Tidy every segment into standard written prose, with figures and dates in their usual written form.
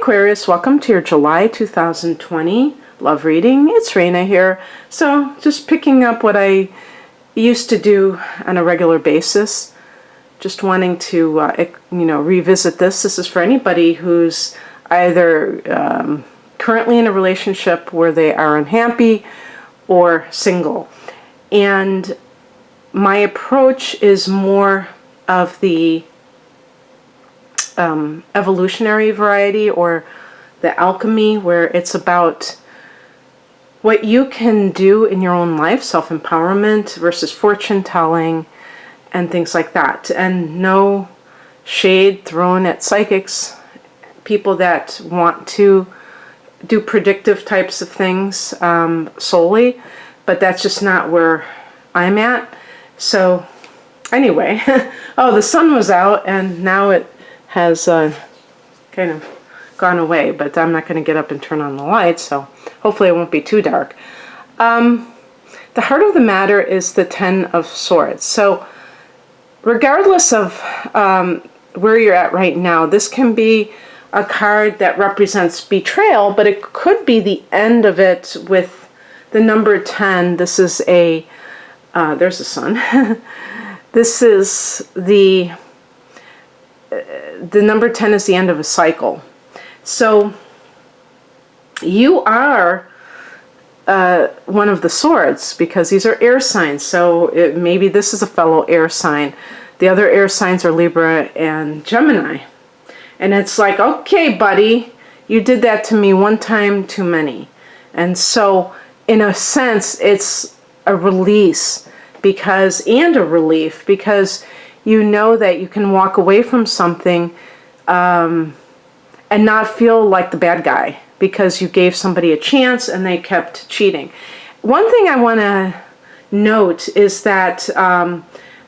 Aquarius, welcome to your July 2020 love reading. It's Raina here. So just picking up what I used to do on a regular basis. Just wanting to, revisit this. This is for anybody who's either currently in a relationship where they are unhappy or single. And my approach is more of the evolutionary variety, or the alchemy, where it's about what you can do in your own life, self-empowerment versus fortune telling and things like that. And no shade thrown at psychics, people that want to do predictive types of things solely, but that's just not where I'm at. So anyway, oh, the sun was out and now it has kind of gone away, but I'm not going to get up and turn on the lights, so hopefully it won't be too dark. The heart of the matter is the Ten of Swords. So regardless of where you're at right now, this can be a card that represents betrayal, but it could be the end of it with the number 10. This is a, there's the sun. This is the number 10 is the end of a cycle. So you are one of the swords, because these are air signs. So maybe this is a fellow air sign. The other air signs are Libra and Gemini. And it's like, okay, buddy, you did that to me one time too many. And so in a sense, it's a release and a relief, because you know that you can walk away from something and not feel like the bad guy because you gave somebody a chance and they kept cheating. One thing I want to note is that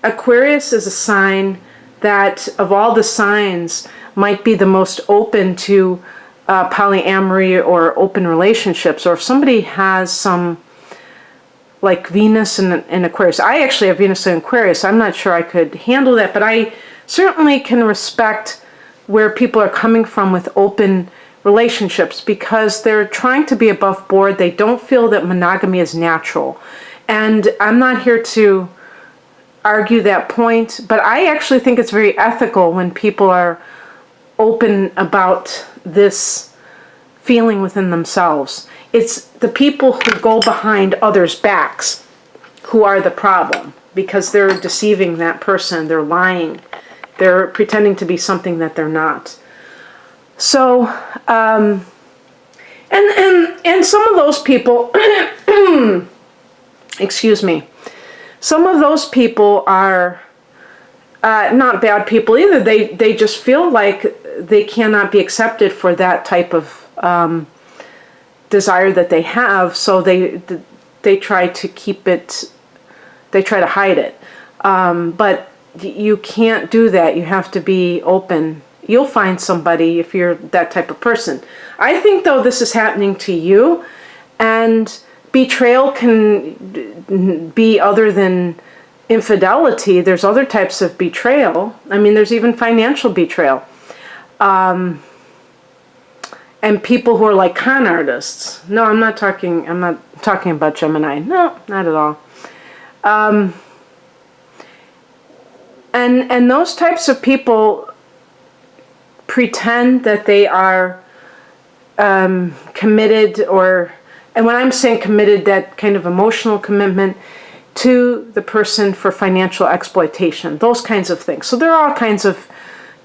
Aquarius is a sign that, of all the signs, might be the most open to polyamory or open relationships. Or if somebody has some, like Venus in Aquarius. I actually have Venus in Aquarius. I'm not sure I could handle that, but I certainly can respect where people are coming from with open relationships, because they're trying to be above board. They don't feel that monogamy is natural. And I'm not here to argue that point, but I actually think it's very ethical when people are open about this feeling within themselves. It's the people who go behind others' backs who are the problem, because they're deceiving that person, they're lying, they're pretending to be something that they're not. So, and some of those people, excuse me, some of those people are not bad people either. They just feel like they cannot be accepted for that type of desire that they have, so they try to keep it, they try to hide it. But you can't do that. You have to be open. You'll find somebody if you're that type of person. I think, though, this is happening to you, and betrayal can be other than infidelity. There's other types of betrayal. I mean, there's even financial betrayal. And people who are like con artists. No, I'm not talking about Gemini. No, not at all. And those types of people pretend that they are committed, and when I'm saying committed, that kind of emotional commitment to the person for financial exploitation, those kinds of things. So there are all kinds of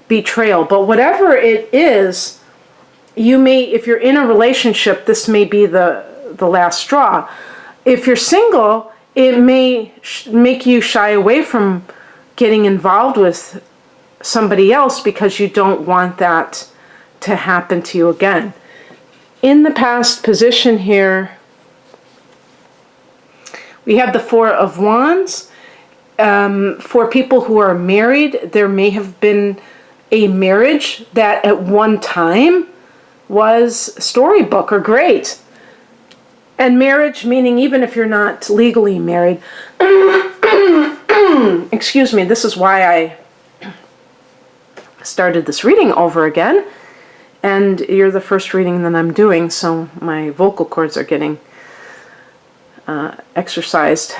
betrayal, but whatever it is, you may, if you're in a relationship, this may be the last straw. If you're single, it may make you shy away from getting involved with somebody else because you don't want that to happen to you again. In the past position here, we have the Four of Wands. For people who are married, there may have been a marriage that at one time was storybook or great. And marriage, meaning even if you're not legally married, excuse me, this is why I started this reading over again, And you're the first reading that I'm doing, so my vocal cords are getting exercised.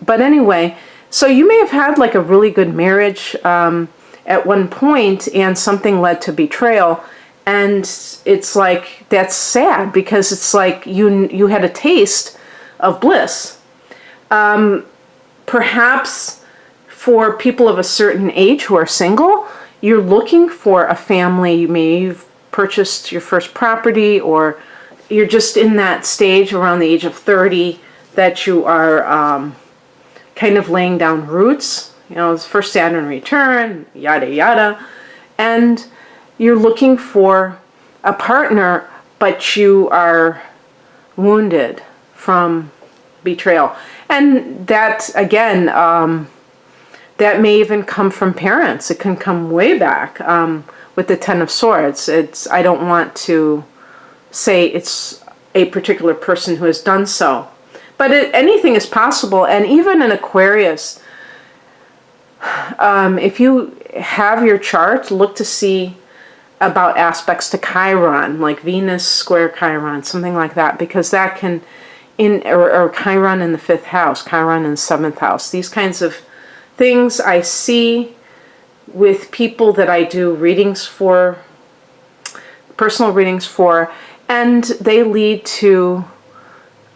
But anyway, so you may have had like a really good marriage at one point, and something led to betrayal. And it's like, that's sad, because it's like you had a taste of bliss. Perhaps for people of a certain age who are single, you're looking for a family. Maybe you've purchased your first property, or you're just in that stage around the age of 30 that you are kind of laying down roots. You know, it's first Saturn return, yada yada. And you're looking for a partner, but you are wounded from betrayal. And that, again, that may even come from parents. It can come way back with the Ten of Swords. I don't want to say it's a particular person who has done so. But anything is possible. And even in Aquarius, if you have your chart, look to see about aspects to Chiron, like Venus square Chiron, something like that, because that can, or Chiron in the 5th house, Chiron in the 7th house. These kinds of things I see with people that I do readings for, personal readings for, and they lead to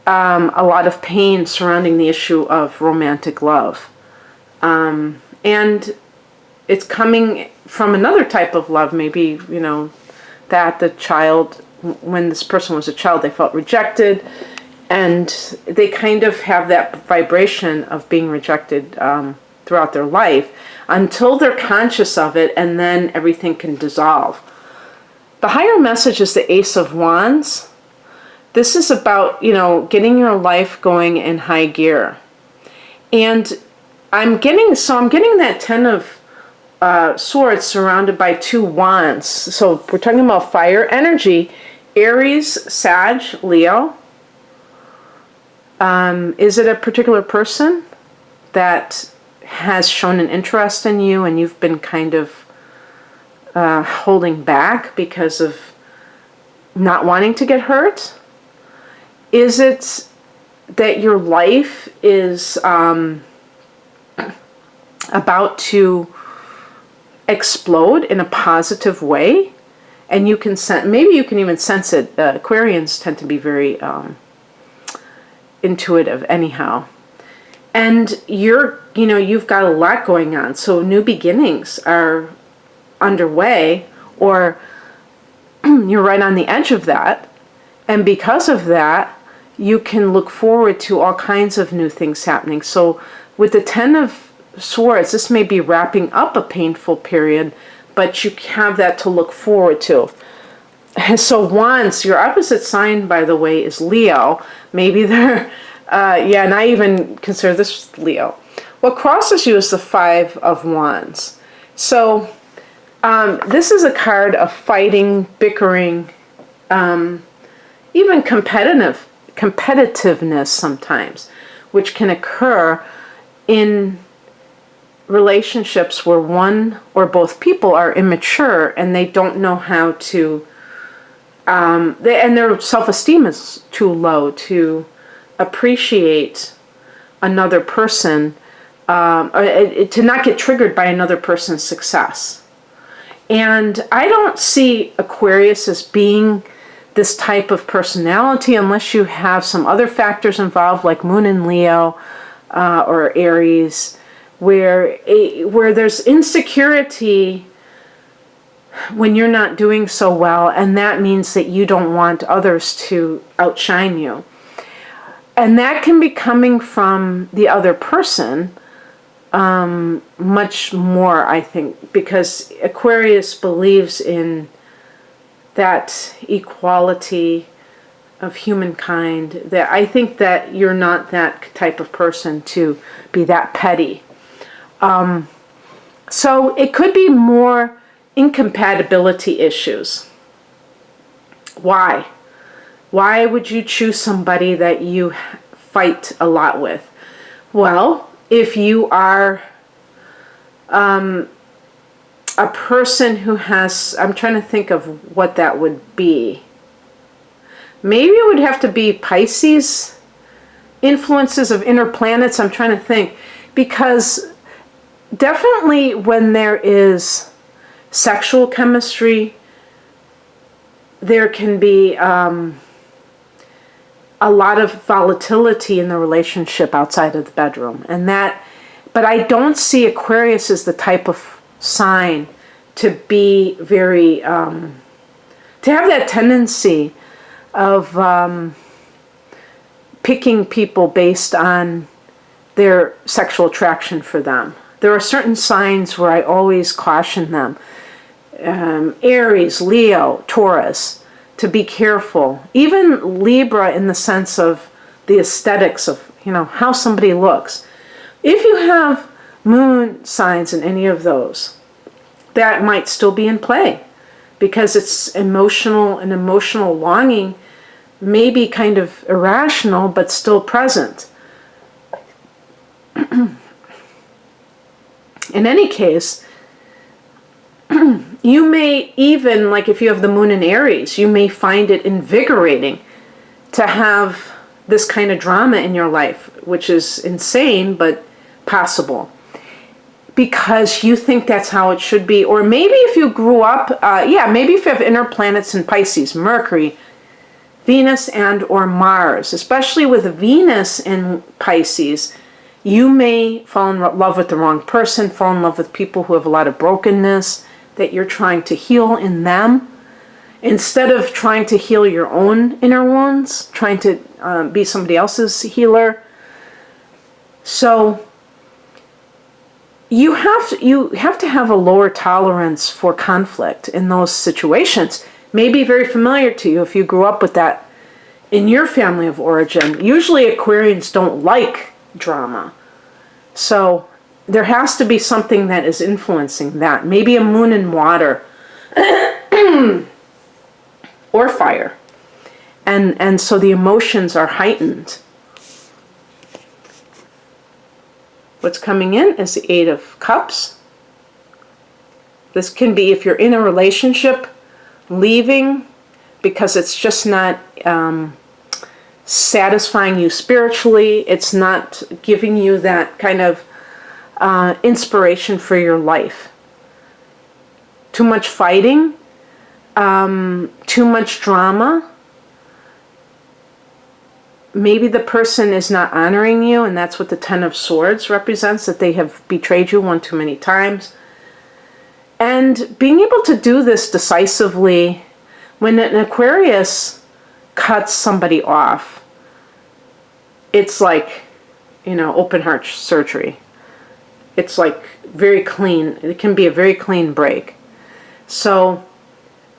a lot of pain surrounding the issue of romantic love. And it's coming from another type of love, maybe, you know, that the child, when this person was a child, they felt rejected, and they kind of have that vibration of being rejected throughout their life until they're conscious of it, and then everything can dissolve. The higher message is the Ace of Wands. This is about, you know, getting your life going in high gear. And I'm getting that Ten of Swords surrounded by 2 wands. So we're talking about fire energy. Aries, Sag, Leo. Is it a particular person that has shown an interest in you and you've been kind of holding back because of not wanting to get hurt? Is it that your life is about to explode in a positive way, and you can sense, maybe you can even sense it. Aquarians tend to be very intuitive anyhow. And you've got a lot going on, so new beginnings are underway, or you're right on the edge of that. And because of that, you can look forward to all kinds of new things happening. So with the Ten of Swords, this may be wrapping up a painful period, but you have that to look forward to. And so Wands, your opposite sign, by the way, is Leo. Maybe they're, and I even consider this Leo. What crosses you is the Five of Wands. So this is a card of fighting, bickering, even competitiveness sometimes, which can occur in relationships where one or both people are immature and they don't know how to, and their self-esteem is too low to appreciate another person, to not get triggered by another person's success. And I don't see Aquarius as being this type of personality unless you have some other factors involved, like Moon in Leo or Aries, where there's insecurity when you're not doing so well, and that means that you don't want others to outshine you. And that can be coming from the other person much more, I think, because Aquarius believes in that equality of humankind. That I think that you're not that type of person to be that petty. So it could be more incompatibility issues. Why? Why would you choose somebody that you fight a lot with? Well, if you are a person who has, I'm trying to think of what that would be. Maybe it would have to be Pisces, influences of inner planets. I'm trying to think, because definitely when there is sexual chemistry, there can be a lot of volatility in the relationship outside of the bedroom. And that, but I don't see Aquarius as the type of sign to be very, to have that tendency of picking people based on their sexual attraction for them. There are certain signs where I always caution them. Aries, Leo, Taurus, to be careful. Even Libra in the sense of the aesthetics of, how somebody looks. If you have moon signs in any of those, that might still be in play, because it's emotional, an emotional longing, maybe kind of irrational, but still present. In any case, you may even, like if you have the moon in Aries, you may find it invigorating to have this kind of drama in your life, which is insane, but possible. Because you think that's how it should be. Or maybe if you grew up, maybe if you have inner planets in Pisces, Mercury, Venus, and or Mars, especially with Venus in Pisces, you may fall in love with the wrong person, fall in love with people who have a lot of brokenness that you're trying to heal in them. Instead of trying to heal your own inner wounds, trying to be somebody else's healer. So you have to have a lower tolerance for conflict in those situations. May be very familiar to you if you grew up with that in your family of origin. Usually Aquarians don't like drama. So there has to be something that is influencing that. Maybe a moon in water or fire. And so the emotions are heightened. What's coming in is the Eight of Cups. This can be if you're in a relationship, leaving because it's just not satisfying you spiritually. It's not giving you that kind of inspiration for your life. Too much fighting, too much drama. Maybe the person is not honoring you, and that's what the Ten of Swords represents, that they have betrayed you one too many times. And being able to do this decisively, when an Aquarius cuts somebody off, it's like, open heart surgery. It's like very clean. It can be a very clean break. So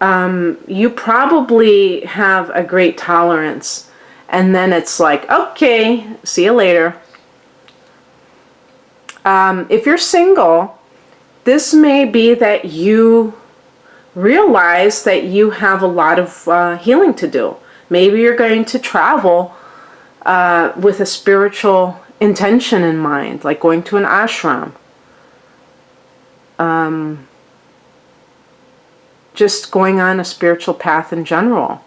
you probably have a great tolerance. And then it's like, okay, see you later. If you're single, this may be that you realize that you have a lot of healing to do. Maybe you're going to travel with a spiritual intention in mind, like going to an ashram. Just going on a spiritual path in general.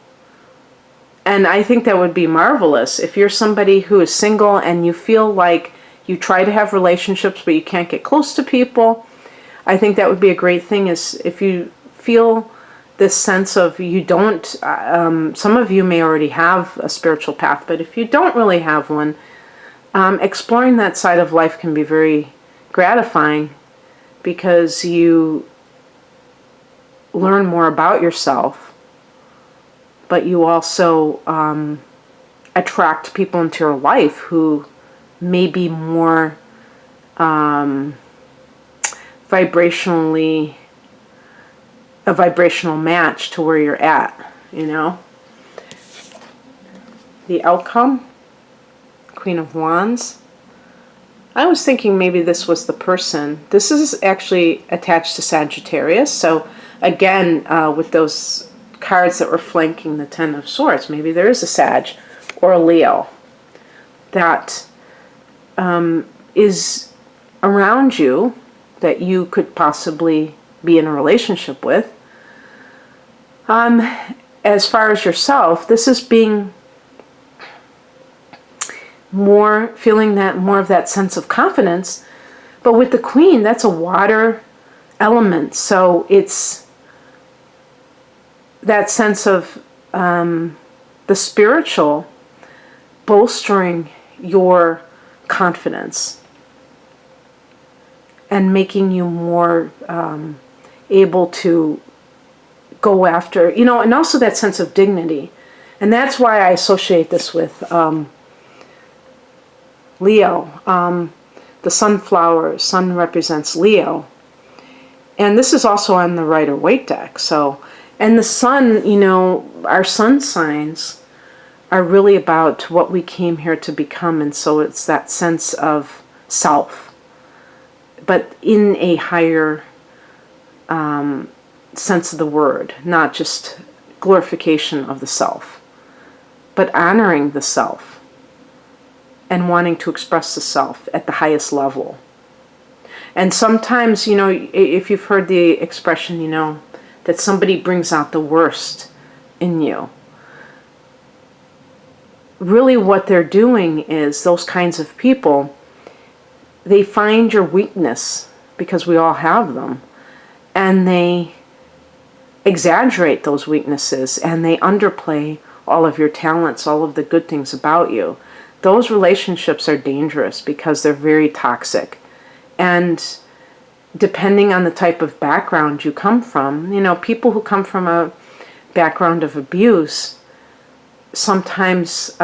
And I think that would be marvelous. If you're somebody who is single and you feel like you try to have relationships but you can't get close to people, I think that would be a great thing. Is if you feel this sense of you don't, some of you may already have a spiritual path, but if you don't really have one, exploring that side of life can be very gratifying, because you learn more about yourself. But you also attract people into your life who may be more vibrationally, a vibrational match to where you're at, The outcome, Queen of Wands. I was thinking maybe this was the person. This is actually attached to Sagittarius. So again, with those cards that were flanking the Ten of Swords, maybe there is a Sag or a Leo that is around you that you could possibly be in a relationship with. As far as yourself, this is being more, feeling that more of that sense of confidence. But with the Queen, that's a water element. So it's that sense of the spiritual bolstering your confidence and making you more able to go after, you know, and also that sense of dignity. And that's why I associate this with Leo. The sunflower, sun represents Leo. And this is also on the Rider-Waite deck. So, and the sun, you know, our sun signs are really about what we came here to become. And so it's that sense of self, but in a higher sense of the word, not just glorification of the self, but honoring the self and wanting to express the self at the highest level. And sometimes, you know, if you've heard the expression, you know, that somebody brings out the worst in you, really what they're doing is, those kinds of people, they find your weakness, because we all have them, and they exaggerate those weaknesses, and they underplay all of your talents, all of the good things about you. Those relationships are dangerous because they're very toxic. And depending on the type of background you come from, you know, people who come from a background of abuse sometimes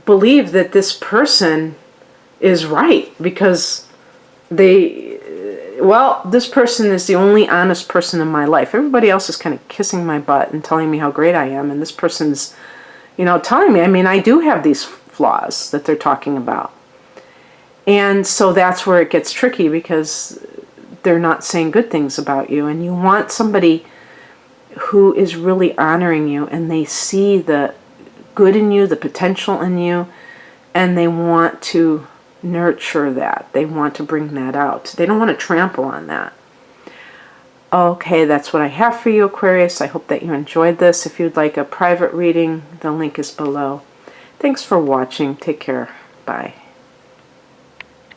believe that this person is right because this person is the only honest person in my life. Everybody else is kind of kissing my butt and telling me how great I am. And this person's, you know, telling me, I mean, I do have these flaws that they're talking about. And so that's where it gets tricky, because they're not saying good things about you. And you want somebody who is really honoring you, and they see the good in you, the potential in you, and they want to nurture that. They want to bring that out. They don't want to trample on that. Okay, that's what I have for you, Aquarius. I hope that you enjoyed this. If you'd like a private reading, the link is below. Thanks for watching. Take care. Bye.